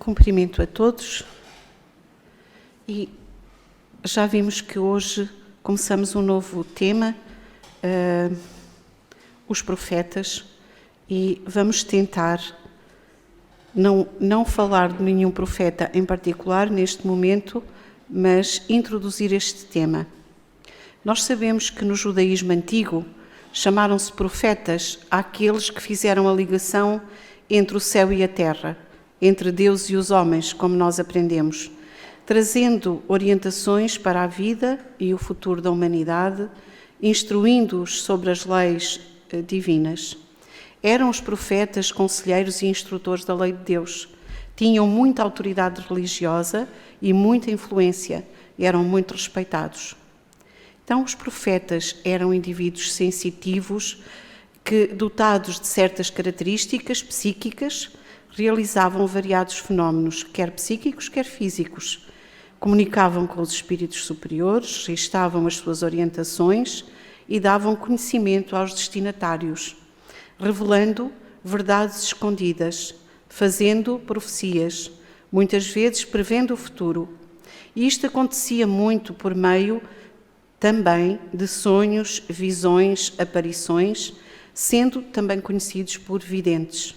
Cumprimento a todos e já vimos que hoje começamos um novo tema, os profetas, e vamos tentar não falar de nenhum profeta em particular neste momento, mas introduzir este tema. Nós sabemos que no judaísmo antigo chamaram-se profetas àqueles que fizeram a ligação entre o céu e a terra, entre Deus e os homens, como nós aprendemos, trazendo orientações para a vida e o futuro da humanidade, instruindo-os sobre as leis divinas. Eram os profetas, conselheiros e instrutores da lei de Deus. Tinham muita autoridade religiosa e muita influência, eram muito respeitados. Então, os profetas eram indivíduos sensitivos que, dotados de certas características psíquicas, realizavam variados fenómenos, quer psíquicos, quer físicos. Comunicavam com os espíritos superiores, registavam as suas orientações e davam conhecimento aos destinatários, revelando verdades escondidas, fazendo profecias, muitas vezes prevendo o futuro. E isto acontecia muito por meio também de sonhos, visões, aparições, sendo também conhecidos por videntes.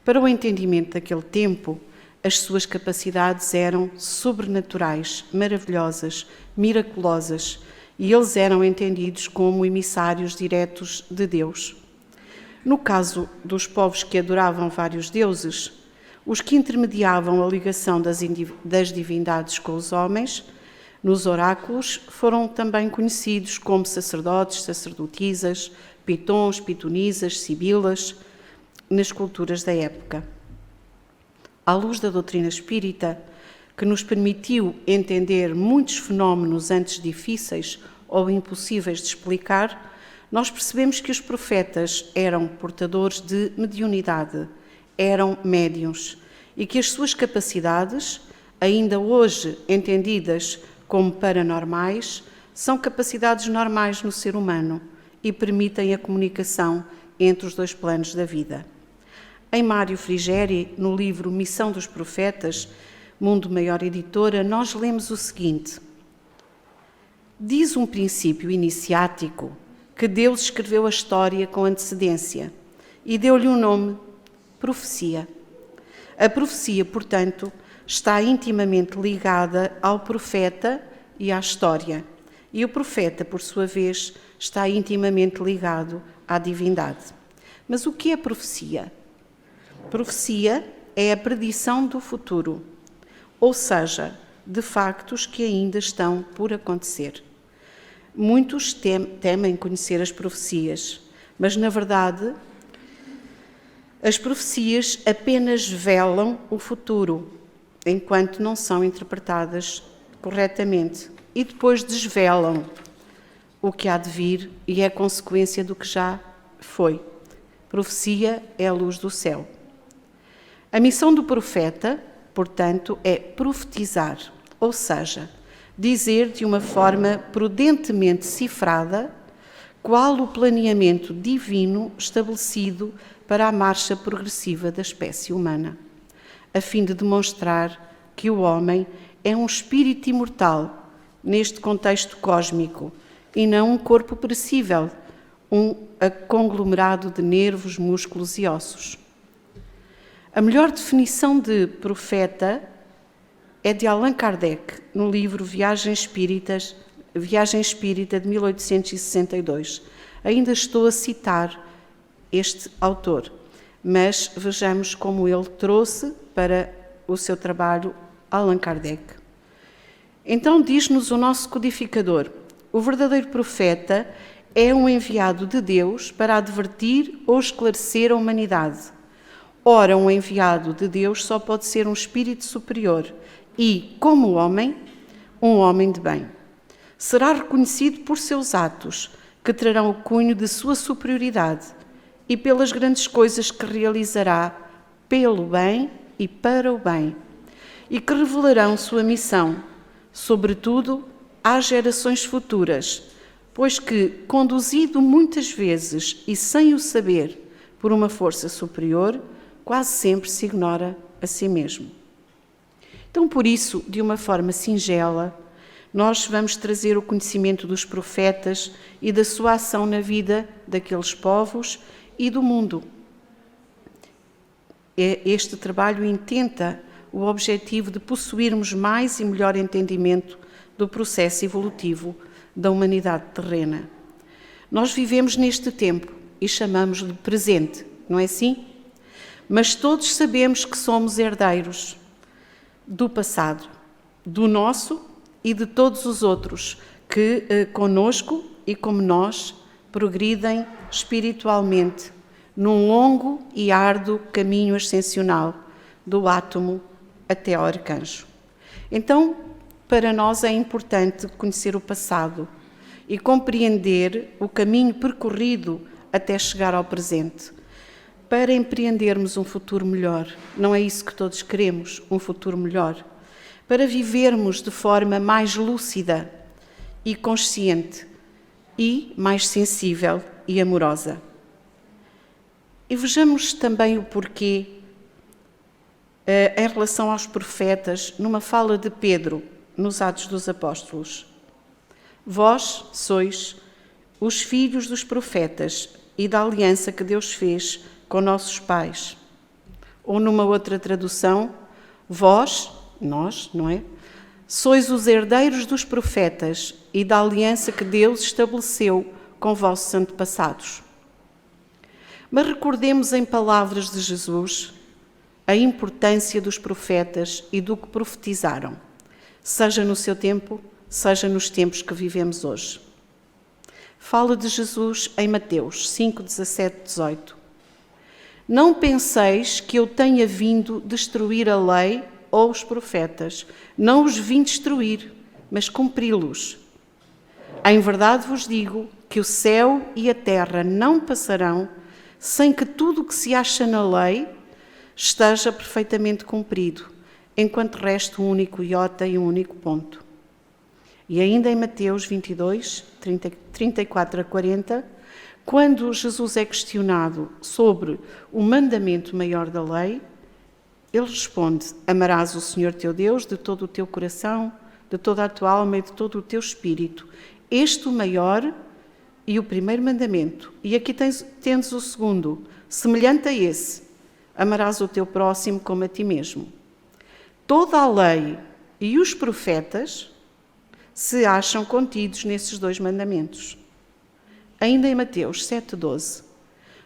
Para o entendimento daquele tempo, as suas capacidades eram sobrenaturais, maravilhosas, miraculosas, e eles eram entendidos como emissários diretos de Deus. No caso dos povos que adoravam vários deuses, os que intermediavam a ligação das divindades com os homens, nos oráculos, foram também conhecidos como sacerdotes, sacerdotisas, pitons, pitonisas, sibilas, nas culturas da época. À luz da doutrina espírita, que nos permitiu entender muitos fenómenos antes difíceis ou impossíveis de explicar, nós percebemos que os profetas eram portadores de mediunidade, eram médiuns, e que as suas capacidades, ainda hoje entendidas como paranormais, são capacidades normais no ser humano e permitem a comunicação entre os dois planos da vida. Em Mário Frigeri, no livro Missão dos Profetas, Mundo Maior Editora, nós lemos o seguinte: diz um princípio iniciático que Deus escreveu a história com antecedência e deu-lhe um nome, profecia. A profecia, portanto, está intimamente ligada ao profeta e à história, e o profeta, por sua vez, está intimamente ligado à divindade. Mas o que é profecia? Profecia é a predição do futuro, ou seja, de factos que ainda estão por acontecer. Muitos temem conhecer as profecias, mas, na verdade, as profecias apenas velam o futuro, enquanto não são interpretadas corretamente, e depois desvelam o que há de vir e é consequência do que já foi. Profecia é a luz do céu. A missão do profeta, portanto, é profetizar, ou seja, dizer de uma forma prudentemente cifrada qual o planeamento divino estabelecido para a marcha progressiva da espécie humana, a fim de demonstrar que o homem é um espírito imortal neste contexto cósmico e não um corpo perecível, um conglomerado de nervos, músculos e ossos. A melhor definição de profeta é de Allan Kardec, no livro Viagem Espírita de 1862. Ainda estou a citar este autor, mas vejamos como ele trouxe para o seu trabalho Allan Kardec. Então diz-nos o nosso codificador: o verdadeiro profeta é um enviado de Deus para advertir ou esclarecer a humanidade. Ora, um enviado de Deus só pode ser um espírito superior e, como homem, um homem de bem. Será reconhecido por seus atos, que trarão o cunho de sua superioridade, e pelas grandes coisas que realizará pelo bem e para o bem, e que revelarão sua missão, sobretudo às gerações futuras, pois que, conduzido muitas vezes e sem o saber por uma força superior, quase sempre se ignora a si mesmo. Então, por isso, de uma forma singela, nós vamos trazer o conhecimento dos profetas e da sua ação na vida daqueles povos e do mundo. Este trabalho intenta o objetivo de possuirmos mais e melhor entendimento do processo evolutivo da humanidade terrena. Nós vivemos neste tempo e chamamos-lhe presente, não é assim? Mas todos sabemos que somos herdeiros do passado, do nosso e de todos os outros que, conosco e como nós, progridem espiritualmente num longo e árduo caminho ascensional do átomo até ao arcanjo. Então, para nós é importante conhecer o passado e compreender o caminho percorrido até chegar ao presente, para empreendermos um futuro melhor. Não é isso que todos queremos, um futuro melhor? Para vivermos de forma mais lúcida e consciente e mais sensível e amorosa. E vejamos também o porquê em relação aos profetas, numa fala de Pedro, nos Atos dos Apóstolos. Vós sois os filhos dos profetas e da aliança que Deus fez com nossos pais. Ou numa outra tradução, vós, nós, não é? Sois os herdeiros dos profetas e da aliança que Deus estabeleceu com vossos antepassados. Mas recordemos em palavras de Jesus a importância dos profetas e do que profetizaram, seja no seu tempo, seja nos tempos que vivemos hoje. Fala de Jesus em Mateus 5, 17, 18. Não penseis que eu tenha vindo destruir a lei ou os profetas. Não os vim destruir, mas cumpri-los. Em verdade vos digo que o céu e a terra não passarão sem que tudo o que se acha na lei esteja perfeitamente cumprido, enquanto resta um único iota e um único ponto. E ainda em Mateus 22, 34 a 40, quando Jesus é questionado sobre o mandamento maior da lei, ele responde: amarás o Senhor teu Deus de todo o teu coração, de toda a tua alma e de todo o teu espírito. Este o maior e o primeiro mandamento. E aqui tens o segundo, semelhante a esse: amarás o teu próximo como a ti mesmo. Toda a lei e os profetas se acham contidos nesses dois mandamentos. Ainda em Mateus 7,12.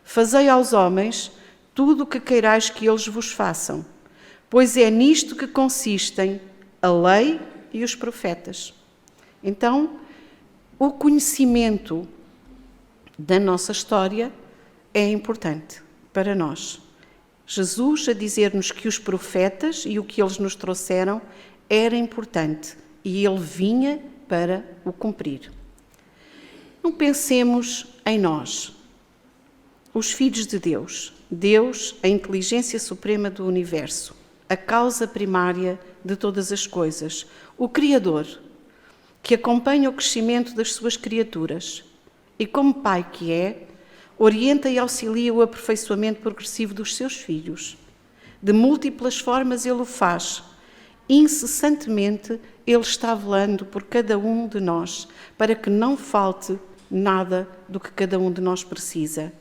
Fazei aos homens tudo o que queirais que eles vos façam, pois é nisto que consistem a lei e os profetas. Então, o conhecimento da nossa história é importante para nós. Jesus a dizer-nos que os profetas e o que eles nos trouxeram era importante e ele vinha para o cumprir. Não pensemos em nós, os filhos de Deus, Deus, a inteligência suprema do universo, a causa primária de todas as coisas, o Criador, que acompanha o crescimento das suas criaturas e, como Pai que é, orienta e auxilia o aperfeiçoamento progressivo dos seus filhos. De múltiplas formas ele o faz. Incessantemente ele está velando por cada um de nós, para que não falte nada do que cada um de nós precisa.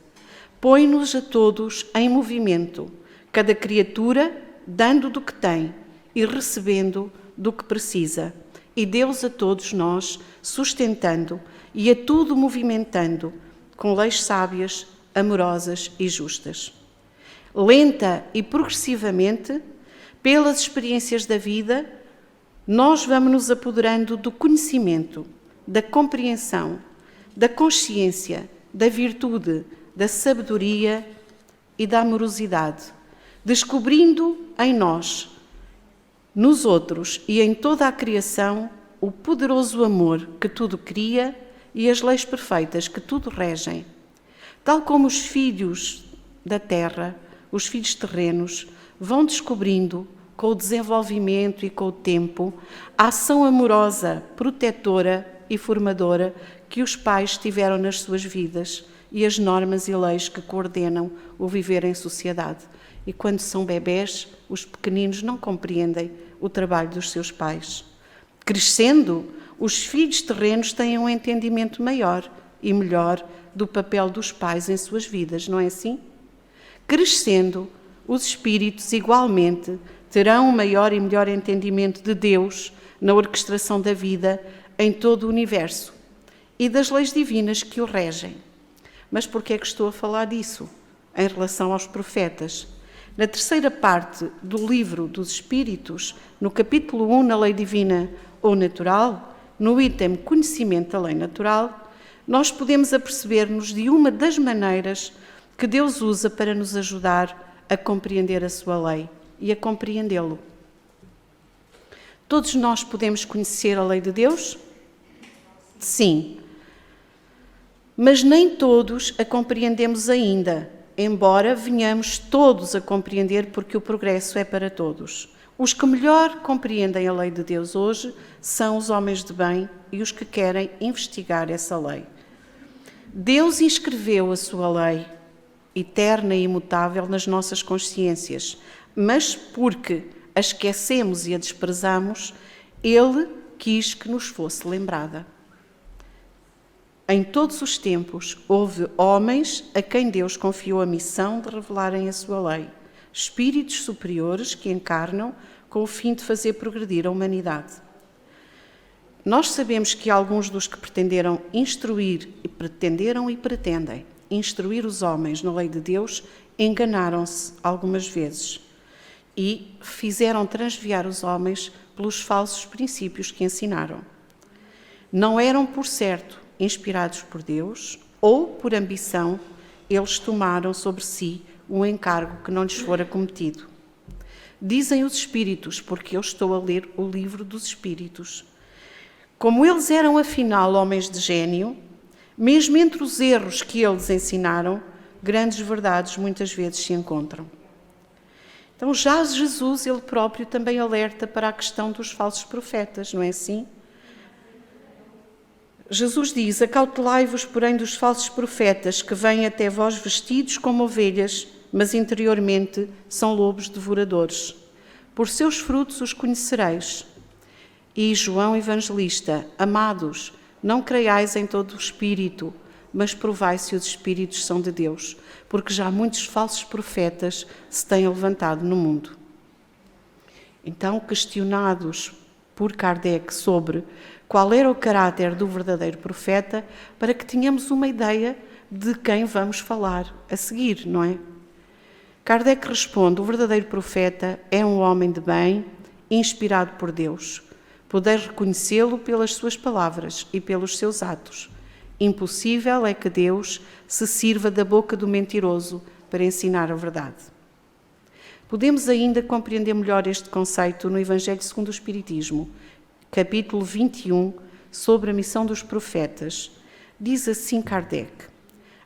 Põe-nos a todos em movimento, cada criatura dando do que tem e recebendo do que precisa, e Deus a todos nós sustentando e a tudo movimentando com leis sábias, amorosas e justas. Lenta e progressivamente, pelas experiências da vida, nós vamos nos apoderando do conhecimento, da compreensão, da consciência, da virtude, da sabedoria e da amorosidade, descobrindo em nós, nos outros e em toda a criação, o poderoso amor que tudo cria e as leis perfeitas que tudo regem. Tal como os filhos da terra, os filhos terrenos, vão descobrindo, com o desenvolvimento e com o tempo, a ação amorosa, protetora e formadora que os pais tiveram nas suas vidas e as normas e leis que coordenam o viver em sociedade. E quando são bebés, os pequeninos não compreendem o trabalho dos seus pais. Crescendo, os filhos terrenos têm um entendimento maior e melhor do papel dos pais em suas vidas, não é assim? Crescendo, os espíritos igualmente terão um maior e melhor entendimento de Deus na orquestração da vida em todo o universo e das leis divinas que o regem. Mas por que é que estou a falar disso em relação aos profetas? Na terceira parte do livro dos Espíritos, no capítulo 1, na lei divina ou natural, no item conhecimento da lei natural, nós podemos aperceber-nos de uma das maneiras que Deus usa para nos ajudar a compreender a sua lei e a compreendê-lo. Todos nós podemos conhecer a lei de Deus? Sim. Mas nem todos a compreendemos ainda, embora venhamos todos a compreender, porque o progresso é para todos. Os que melhor compreendem a lei de Deus hoje são os homens de bem e os que querem investigar essa lei. Deus inscreveu a sua lei, eterna e imutável, nas nossas consciências, mas porque a esquecemos e a desprezamos, Ele quis que nos fosse lembrada. Em todos os tempos, houve homens a quem Deus confiou a missão de revelarem a sua lei, espíritos superiores que encarnam com o fim de fazer progredir a humanidade. Nós sabemos que alguns dos que pretenderam instruir e pretendem instruir os homens na lei de Deus enganaram-se algumas vezes e fizeram transviar os homens pelos falsos princípios que ensinaram. Não eram, por certo, inspirados por Deus ou por ambição, eles tomaram sobre si um encargo que não lhes fora cometido. Dizem os Espíritos, porque eu estou a ler o livro dos Espíritos. Como eles eram, afinal, homens de gênio, mesmo entre os erros que eles ensinaram, grandes verdades muitas vezes se encontram. Então, já Jesus, ele próprio, também alerta para a questão dos falsos profetas, não é assim? Jesus diz: acautelai-vos, porém, dos falsos profetas, que vêm até vós vestidos como ovelhas, mas interiormente são lobos devoradores. Por seus frutos os conhecereis. E João Evangelista: amados, não creiais em todo o espírito, mas provai se os espíritos são de Deus, porque já muitos falsos profetas se têm levantado no mundo. Então, questionados por Kardec sobre qual era o caráter do verdadeiro profeta, para que tenhamos uma ideia de quem vamos falar a seguir, não é? Kardec responde: o verdadeiro profeta é um homem de bem, inspirado por Deus. Podeis reconhecê-lo pelas suas palavras e pelos seus atos. Impossível é que Deus se sirva da boca do mentiroso para ensinar a verdade. Podemos ainda compreender melhor este conceito no Evangelho segundo o Espiritismo, capítulo 21, sobre a missão dos profetas. Diz assim Kardec: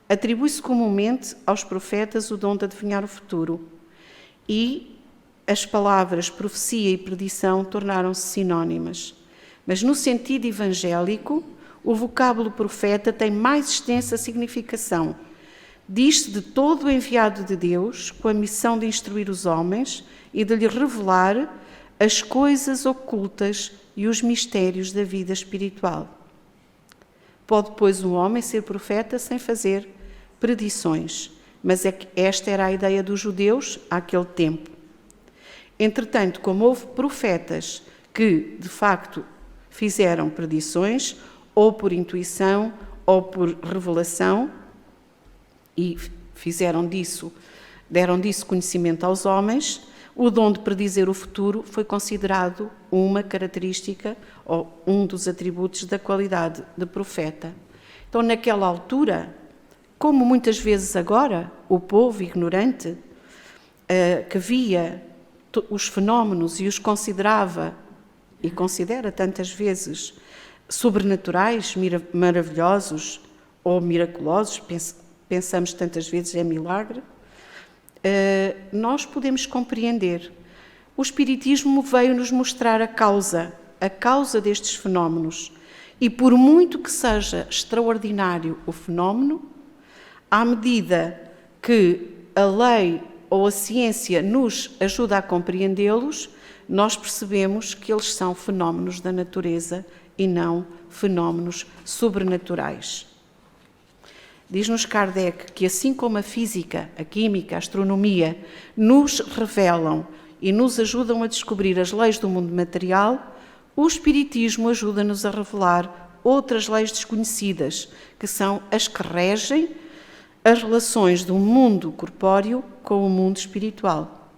atribui-se comumente aos profetas o dom de adivinhar o futuro, e as palavras profecia e predição tornaram-se sinónimas. Mas no sentido evangélico, o vocábulo profeta tem mais extensa significação. Diz-se de todo o enviado de Deus, com a missão de instruir os homens e de lhe revelar as coisas ocultas e os mistérios da vida espiritual. Pode, pois, um homem ser profeta sem fazer predições, mas é que esta era a ideia dos judeus àquele tempo. Entretanto, como houve profetas que, de facto, fizeram predições, ou por intuição, ou por revelação, e deram disso conhecimento aos homens, o dom de predizer o futuro foi considerado uma característica ou um dos atributos da qualidade de profeta. Então, naquela altura, como muitas vezes agora, o povo ignorante que via os fenómenos e os considerava, e considera tantas vezes, sobrenaturais, maravilhosos ou miraculosos, pensamos tantas vezes é milagre, nós podemos compreender. O Espiritismo veio-nos mostrar a causa destes fenómenos, e por muito que seja extraordinário o fenómeno, à medida que a lei ou a ciência nos ajuda a compreendê-los, nós percebemos que eles são fenómenos da natureza e não fenómenos sobrenaturais. Diz-nos Kardec que assim como a física, a química, a astronomia nos revelam e nos ajudam a descobrir as leis do mundo material, o Espiritismo ajuda-nos a revelar outras leis desconhecidas, que são as que regem as relações do mundo corpóreo com o mundo espiritual.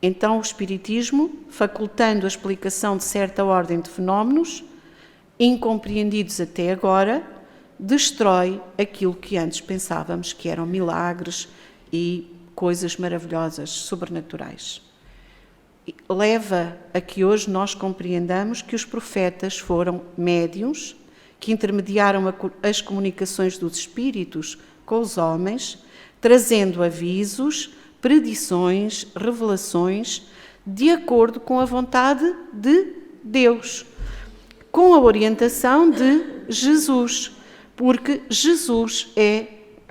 Então o Espiritismo, facultando a explicação de certa ordem de fenómenos, incompreendidos até agora, destrói aquilo que antes pensávamos que eram milagres e coisas maravilhosas, sobrenaturais. Leva a que hoje nós compreendamos que os profetas foram médiuns, que intermediaram as comunicações dos espíritos com os homens, trazendo avisos, predições, revelações, de acordo com a vontade de Deus, com a orientação de Jesus, porque Jesus é,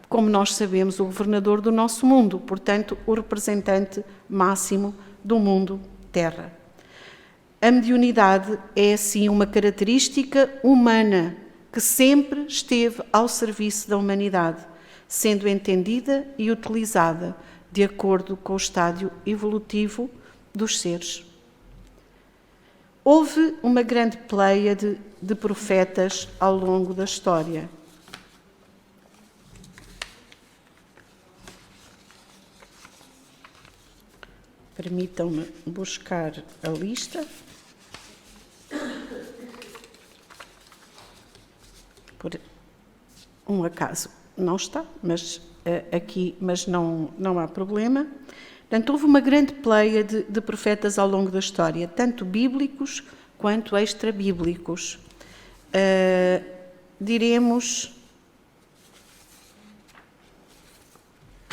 como nós sabemos, o governador do nosso mundo, portanto, o representante máximo do mundo Terra. A mediunidade é, assim, uma característica humana que sempre esteve ao serviço da humanidade, sendo entendida e utilizada de acordo com o estádio evolutivo dos seres. Houve uma grande pleiade de profetas ao longo da história. Permitam-me buscar a lista. Por um acaso não está, mas aqui, mas não há problema. Portanto, houve uma grande pleiade de profetas ao longo da história, tanto bíblicos quanto extra-bíblicos. Diremos,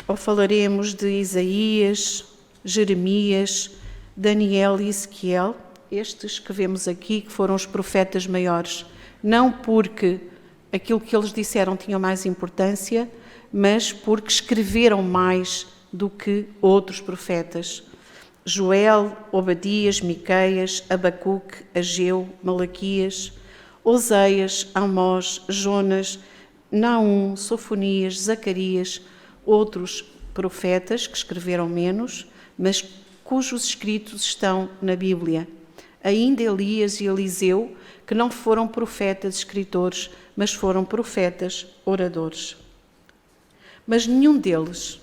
ou falaremos de Isaías, Jeremias, Daniel e Ezequiel, estes que vemos aqui, que foram os profetas maiores, não porque aquilo que eles disseram tinha mais importância, mas porque escreveram mais do que outros profetas. Joel, Obadias, Miqueias, Abacuque, Ageu, Malaquias, Oseias, Amós, Jonas, Naum, Sofonias, Zacarias, outros profetas que escreveram menos, mas cujos escritos estão na Bíblia. Ainda Elias e Eliseu, que não foram profetas escritores, mas foram profetas oradores. Mas nenhum deles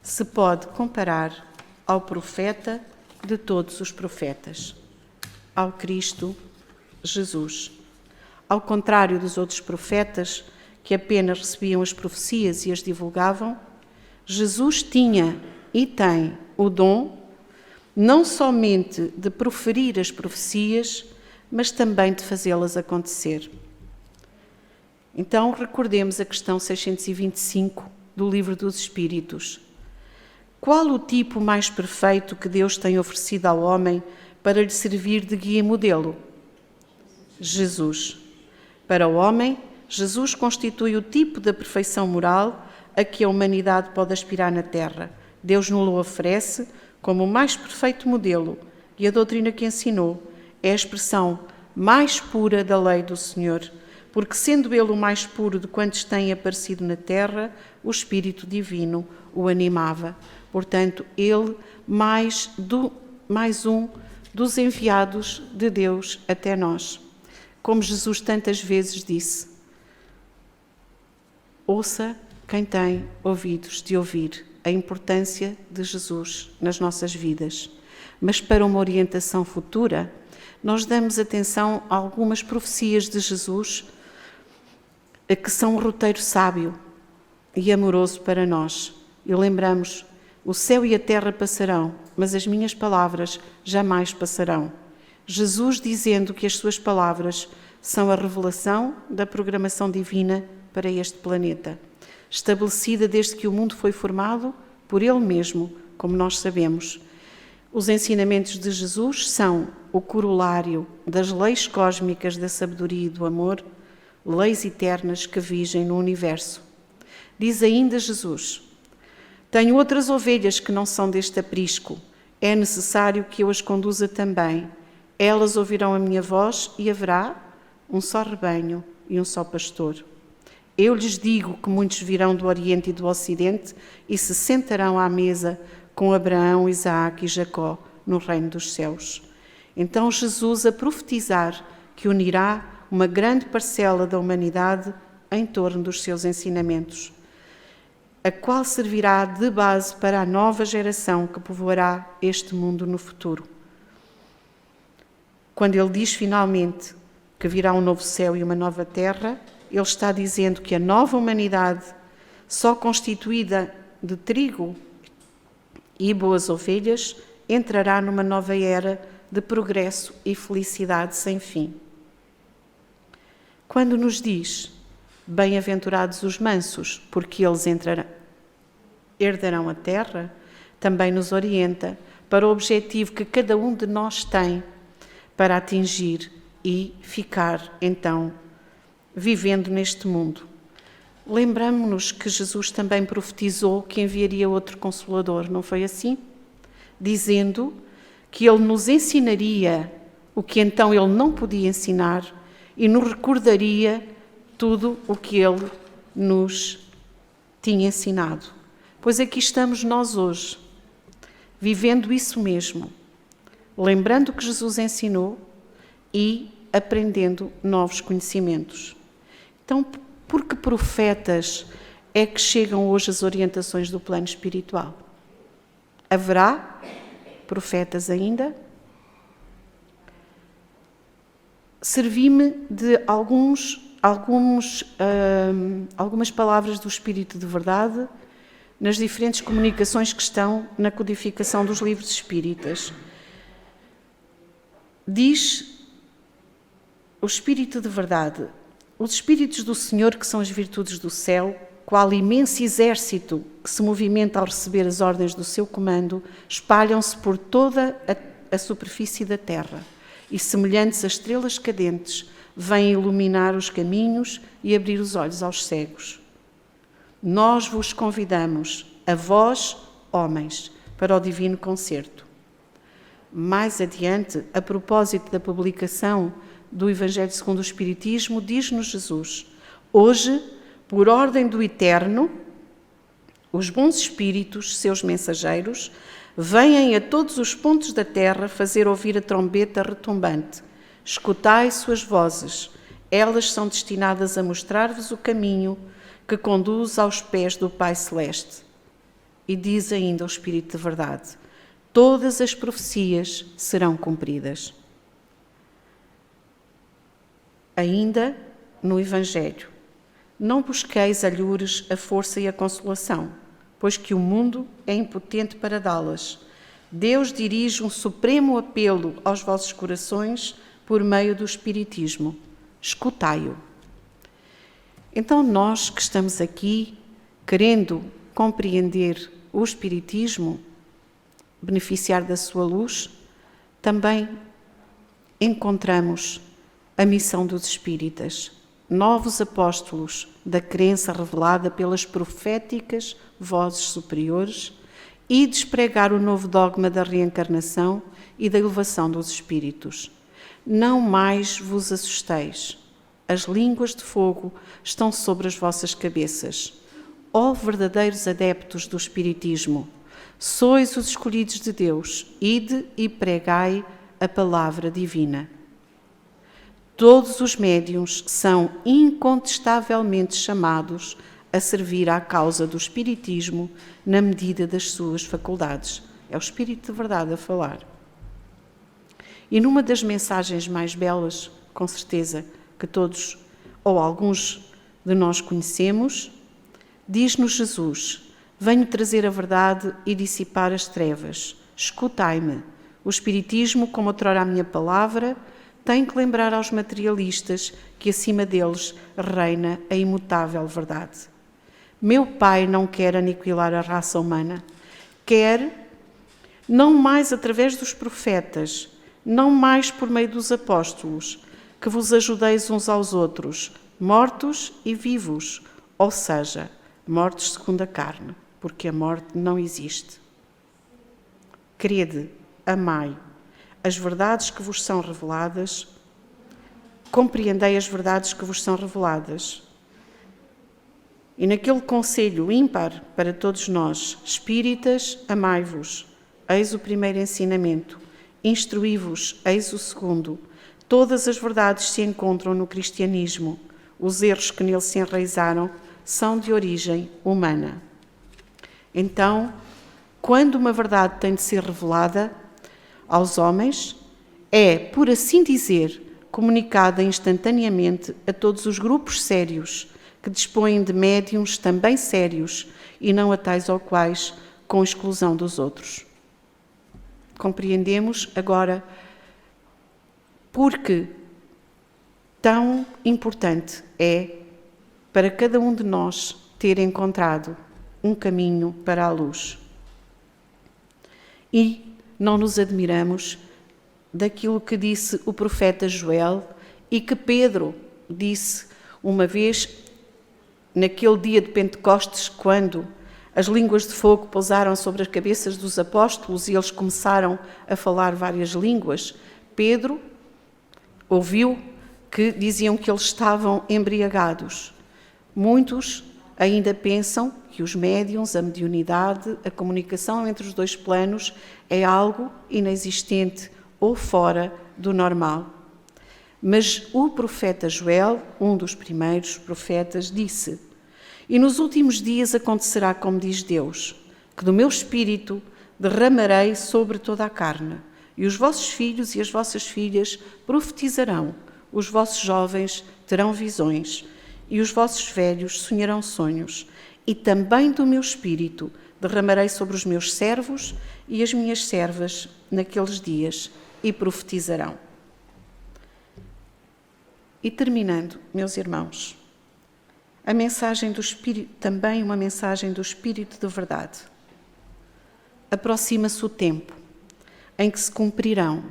se pode comparar ao profeta de todos os profetas, ao Cristo Jesus. Ao contrário dos outros profetas, que apenas recebiam as profecias e as divulgavam, Jesus tinha e tem o dom não somente de proferir as profecias, mas também de fazê-las acontecer. Então, recordemos a questão 625 do Livro dos Espíritos. Qual o tipo mais perfeito que Deus tem oferecido ao homem para lhe servir de guia e modelo? Jesus. Para o homem, Jesus constitui o tipo da perfeição moral a que a humanidade pode aspirar na Terra. Deus nos o oferece como o mais perfeito modelo, e a doutrina que ensinou é a expressão mais pura da lei do Senhor, porque sendo Ele o mais puro de quantos têm aparecido na Terra, o Espírito Divino o animava. Portanto, Ele mais um dos enviados de Deus até nós. Como Jesus tantas vezes disse: ouça quem tem ouvidos de ouvir a importância de Jesus nas nossas vidas. Mas para uma orientação futura, nós damos atenção a algumas profecias de Jesus que são um roteiro sábio e amoroso para nós. E lembramos: o céu e a terra passarão, mas as minhas palavras jamais passarão. Jesus dizendo que as suas palavras são a revelação da programação divina para este planeta, estabelecida desde que o mundo foi formado por Ele mesmo, como nós sabemos. Os ensinamentos de Jesus são o corolário das leis cósmicas da sabedoria e do amor, leis eternas que vigem no universo. Diz ainda Jesus: Tenho outras ovelhas que não são deste aprisco. É necessário que eu as conduza também. Elas ouvirão a minha voz e haverá um só rebanho e um só pastor. Eu lhes digo que muitos virão do Oriente e do Ocidente e se sentarão à mesa com Abraão, Isaque e Jacó no reino dos céus. Então Jesus, a profetizar que unirá uma grande parcela da humanidade em torno dos seus ensinamentos, a qual servirá de base para a nova geração que povoará este mundo no futuro. Quando ele diz finalmente que virá um novo céu e uma nova terra, ele está dizendo que a nova humanidade, só constituída de trigo e boas ovelhas, entrará numa nova era de progresso e felicidade sem fim. Quando nos diz: bem-aventurados os mansos, porque eles herdarão a terra, também nos orienta para o objetivo que cada um de nós tem para atingir e ficar, então, vivendo neste mundo. Lembramo-nos que Jesus também profetizou que enviaria outro Consolador, não foi assim? Dizendo que ele nos ensinaria o que então ele não podia ensinar e nos recordaria tudo o que ele nos tinha ensinado. Pois aqui estamos nós hoje, vivendo isso mesmo, lembrando o que Jesus ensinou e aprendendo novos conhecimentos. Então, por que profetas é que chegam hoje as orientações do plano espiritual? Haverá profetas ainda? Servi-me de algumas palavras do Espírito de Verdade nas diferentes comunicações que estão na codificação dos livros espíritas. Diz o Espírito de Verdade: os Espíritos do Senhor, que são as virtudes do céu, qual imenso exército que se movimenta ao receber as ordens do seu comando, espalham-se por toda a superfície da terra e, semelhantes a estrelas cadentes, vêm iluminar os caminhos e abrir os olhos aos cegos. Nós vos convidamos, a vós, homens, para o divino concerto. Mais adiante, a propósito da publicação do Evangelho segundo o Espiritismo, diz-nos Jesus: hoje, por ordem do Eterno, os bons espíritos, seus mensageiros, vêm a todos os pontos da terra fazer ouvir a trombeta retumbante. Escutai suas vozes, elas são destinadas a mostrar-vos o caminho que conduz aos pés do Pai Celeste. E diz ainda o Espírito de Verdade: todas as profecias serão cumpridas. Ainda no Evangelho: não busqueis alhures a força e a consolação, pois que o mundo é impotente para dá-las. Deus dirige um supremo apelo aos vossos corações por meio do Espiritismo. Escutai-o. Então nós que estamos aqui, querendo compreender o Espiritismo, beneficiar da sua luz, também encontramos a missão dos espíritas, novos apóstolos da crença revelada pelas proféticas vozes superiores, e despregar o novo dogma da reencarnação e da elevação dos espíritos. Não mais vos assusteis. As línguas de fogo estão sobre as vossas cabeças. Ó verdadeiros adeptos do Espiritismo, sois os escolhidos de Deus, ide e pregai a palavra divina. Todos os médiuns são incontestavelmente chamados a servir à causa do Espiritismo na medida das suas faculdades. É o Espírito de Verdade a falar. E numa das mensagens mais belas, com certeza, que todos ou alguns de nós conhecemos, diz-nos Jesus: venho trazer a verdade e dissipar as trevas. Escutai-me. O Espiritismo, como outrora a minha palavra, tem que lembrar aos materialistas que acima deles reina a imutável verdade. Meu Pai não quer aniquilar a raça humana. Quer, não mais através dos profetas, não mais por meio dos apóstolos, que vos ajudeis uns aos outros, mortos e vivos, ou seja, mortos segundo a carne. porque a morte não existe. Crede, amai as verdades que vos são reveladas, compreendei as verdades que vos são reveladas. E naquele conselho ímpar para todos nós, espíritas, amai-vos, eis o primeiro ensinamento, instruí-vos, eis o segundo. Todas as verdades se encontram no cristianismo, os erros que nele se enraizaram são de origem humana. Então, quando uma verdade tem de ser revelada aos homens, é, por assim dizer, comunicada instantaneamente a todos os grupos sérios que dispõem de médiuns também sérios e não a tais ou quais, com exclusão dos outros. Compreendemos agora porque tão importante é para cada um de nós ter encontrado um caminho para a luz. E não nos admiramos daquilo que disse o profeta Joel e que Pedro disse uma vez naquele dia de Pentecostes, quando as línguas de fogo pousaram sobre as cabeças dos apóstolos e eles começaram a falar várias línguas. Pedro ouviu que diziam que eles estavam embriagados. Muitos ainda pensam que os médiuns, a mediunidade, a comunicação entre os dois planos é algo inexistente ou fora do normal. Mas o profeta Joel, um dos primeiros profetas, disse: "E nos últimos dias acontecerá como diz Deus, que do meu espírito derramarei sobre toda a carne, e os vossos filhos e as vossas filhas profetizarão, os vossos jovens terão visões, e os vossos velhos sonharão sonhos, e também do meu espírito derramarei sobre os meus servos e as minhas servas naqueles dias, e profetizarão." E terminando, meus irmãos, a mensagem do Espírito, também uma mensagem do Espírito de verdade. Aproxima-se o tempo em que se cumprirão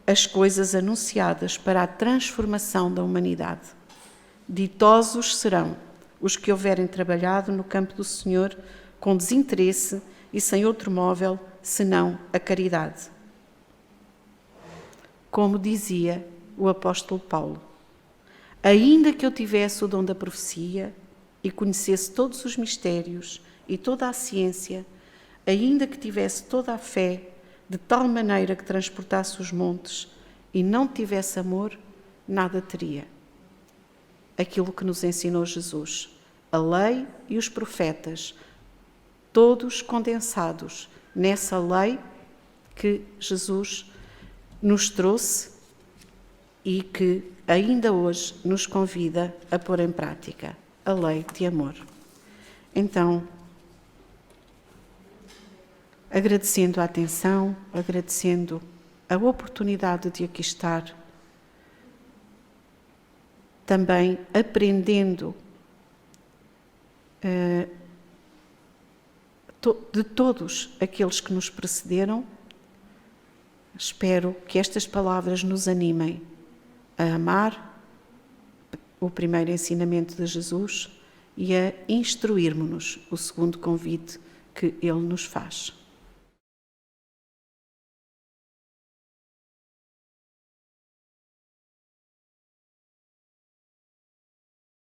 as coisas anunciadas para a transformação da humanidade. Ditosos serão os que houverem trabalhado no campo do Senhor com desinteresse e sem outro móvel senão a caridade. Como dizia o apóstolo Paulo: "Ainda que eu tivesse o dom da profecia e conhecesse todos os mistérios e toda a ciência, ainda que tivesse toda a fé, de tal maneira que transportasse os montes, e não tivesse amor, nada teria." Aquilo que nos ensinou Jesus, a lei e os profetas, todos condensados nessa lei que Jesus nos trouxe e que ainda hoje nos convida a pôr em prática, a lei de amor. Então, agradecendo a atenção, agradecendo a oportunidade de aqui estar, também aprendendo de todos aqueles que nos precederam, espero que estas palavras nos animem a amar o primeiro ensinamento de Jesus e a instruirmos-nos, o segundo convite que Ele nos faz.